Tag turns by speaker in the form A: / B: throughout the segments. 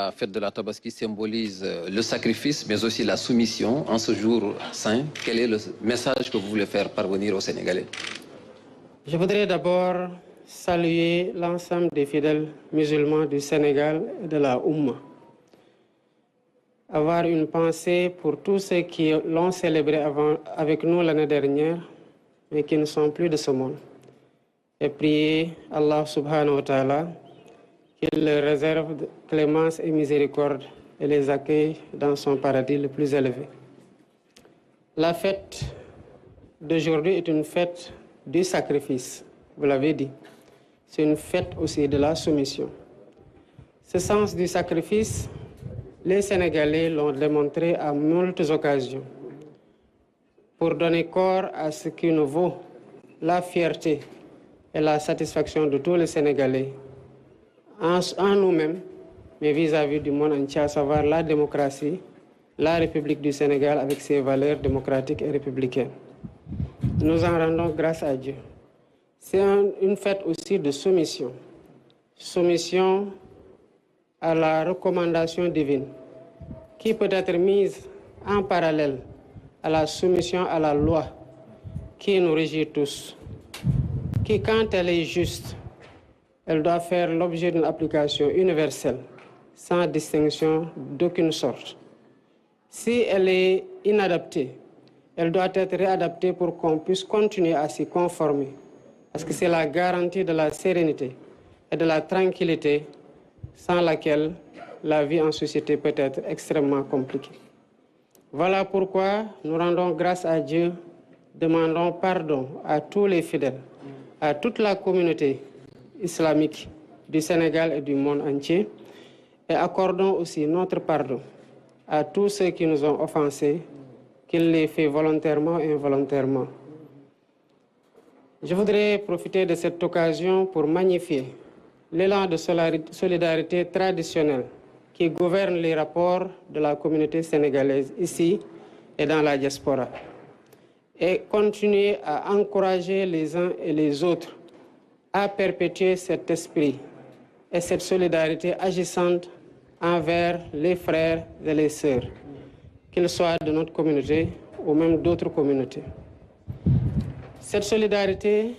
A: la fête de la Tabaski symbolise le sacrifice, mais aussi la soumission en ce jour saint. Quel est le message que vous voulez faire parvenir aux Sénégalais?
B: Je voudrais d'abord saluer l'ensemble des fidèles musulmans du Sénégal et de la Oumma. Avoir une pensée pour tous ceux qui l'ont célébré avec nous l'année dernière, mais qui ne sont plus de ce monde. Et prier Allah subhanahu wa ta'ala qu'il leur réserve de clémence et miséricorde et les accueille dans son paradis le plus élevé. La fête d'aujourd'hui est une fête du sacrifice, vous l'avez dit. C'est une fête aussi de la soumission. Ce sens du sacrifice, les Sénégalais l'ont démontré à moultes occasions pour donner corps à ce qui nous vaut la fierté et la satisfaction de tous les Sénégalais en nous-mêmes, mais vis-à-vis du monde entier, à savoir la démocratie, la République du Sénégal avec ses valeurs démocratiques et républicaines. Nous en rendons grâce à Dieu. C'est une fête aussi de soumission. Soumission à la recommandation divine, qui peut être mise en parallèle à la soumission à la loi qui nous régit tous, qui, quand elle est juste, elle doit faire l'objet d'une application universelle, sans distinction d'aucune sorte. Si elle est inadaptée, elle doit être réadaptée pour qu'on puisse continuer à s'y conformer, parce que c'est la garantie de la sérénité et de la tranquillité sans laquelle la vie en société peut être extrêmement compliquée. Voilà pourquoi nous rendons grâce à Dieu, demandons pardon à tous les fidèles, à toute la communauté islamique du Sénégal et du monde entier, et accordons aussi notre pardon à tous ceux qui nous ont offensés, qu'ils l'aient fait volontairement et involontairement. Je voudrais profiter de cette occasion pour magnifier l'élan de solidarité traditionnelle qui gouverne les rapports de la communauté sénégalaise ici et dans la diaspora, et continuer à encourager les uns et les autres à perpétuer cet esprit et cette solidarité agissante envers les frères et les sœurs, qu'ils soient de notre communauté ou même d'autres communautés. Cette solidarité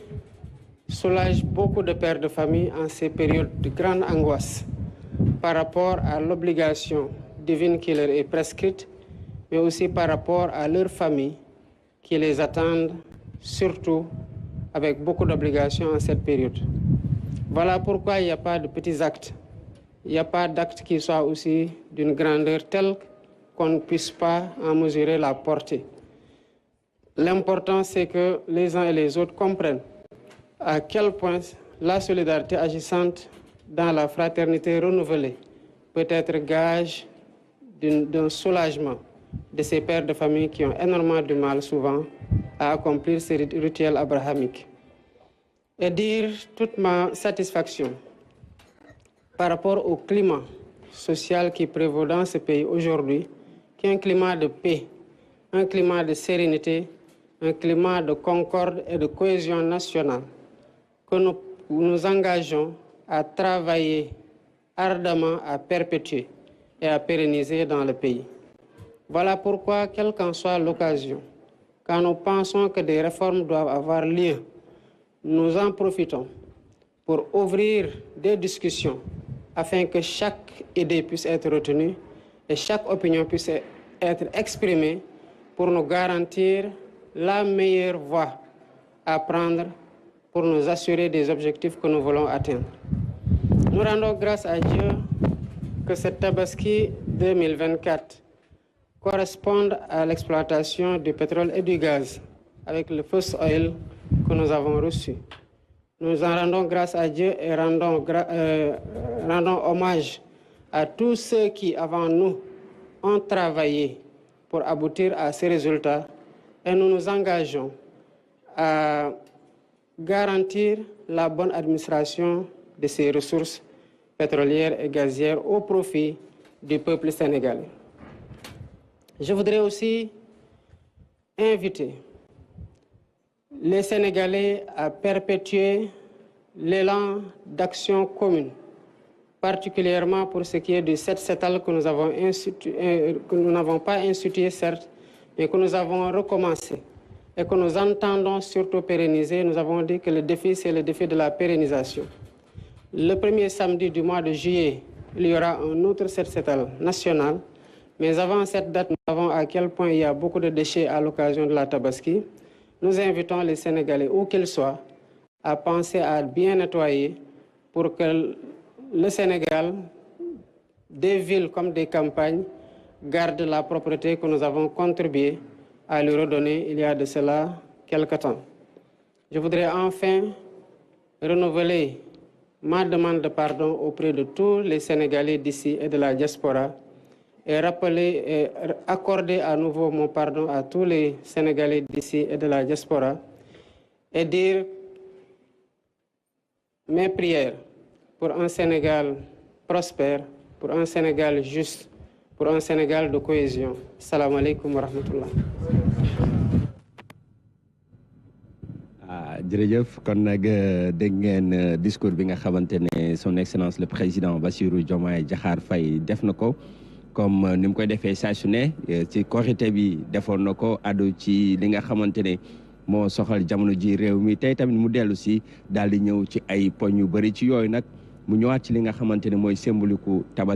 B: soulage beaucoup de pères de famille en ces périodes de grande angoisse par rapport à l'obligation divine qui leur est prescrite, mais aussi par rapport à leurs familles qui les attendent, surtout avec beaucoup d'obligations en cette période. Voilà pourquoi il n'y a pas de petits actes. Il n'y a pas d'actes qui soient aussi d'une grandeur telle qu'on ne puisse pas en mesurer la portée. L'important, c'est que les uns et les autres comprennent à quel point la solidarité agissante dans la fraternité renouvelée peut être gage d'un soulagement de ces pères de famille qui ont énormément de mal souvent à accomplir ces rituels abrahamiques. Et dire toute ma satisfaction par rapport au climat social qui prévaut dans ce pays aujourd'hui, qui est un climat de paix, un climat de sérénité, un climat de concorde et de cohésion nationale, que nous nous engageons à travailler ardemment à perpétuer et à pérenniser dans le pays. Voilà pourquoi, quelle qu'en soit l'occasion, quand nous pensons que des réformes doivent avoir lieu, nous en profitons pour ouvrir des discussions afin que chaque idée puisse être retenue et chaque opinion puisse être exprimée pour nous garantir la meilleure voie à prendre pour nous assurer des objectifs que nous voulons atteindre. Nous rendons grâce à Dieu que cette Tabaski 2024 corresponde à l'exploitation du pétrole et du gaz avec le first oil que nous avons reçu. Nous en rendons grâce à Dieu et rendons hommage à tous ceux qui, avant nous, ont travaillé pour aboutir à ces résultats, et nous nous engageons à garantir la bonne administration de ces ressources pétrolières et gazières au profit du peuple sénégalais. Je voudrais aussi inviter les Sénégalais à perpétuer l'élan d'action commune particulièrement pour ce qui est du Set Setal que nous n'avons pas institué, certes, mais que nous avons recommencé et que nous entendons surtout pérenniser. Nous avons dit que le défi, c'est le défi de la pérennisation. Le premier samedi du mois de juillet, il y aura un autre Set Setal national. Mais avant cette date, nous savons à quel point il y a beaucoup de déchets à l'occasion de la Tabaski. Nous invitons les Sénégalais, où qu'ils soient, à penser à bien nettoyer pour que le Sénégal, des villes comme des campagnes, garde la propreté que nous avons contribué à lui redonner il y a de cela quelque temps. Je voudrais enfin renouveler ma demande de pardon auprès de tous les Sénégalais d'ici et de la diaspora et rappeler et accorder à nouveau mon pardon à tous les Sénégalais d'ici et de la diaspora et dire mes prières pour un Sénégal prospère, pour un Sénégal juste, pour un Sénégal de cohésion. Salam alaikum wa rahmatullah.
C: jërëjëf kon nag dégg ngeen discours bi nga xamante ne son excellence le président Bassirou Diomaye Diakhar Faye def na ko comme ni mu koy defee saa su ne ci Korité bi defoon na ko addu ci li nga xamante ne moo soxal jamono ji réew mi tey tamit mu dellu si daal di ñëw ci ay poñ yu bëri ci yooyu nag mu ñëwaat ci li nga xamante ne mooy symbolique Tabaski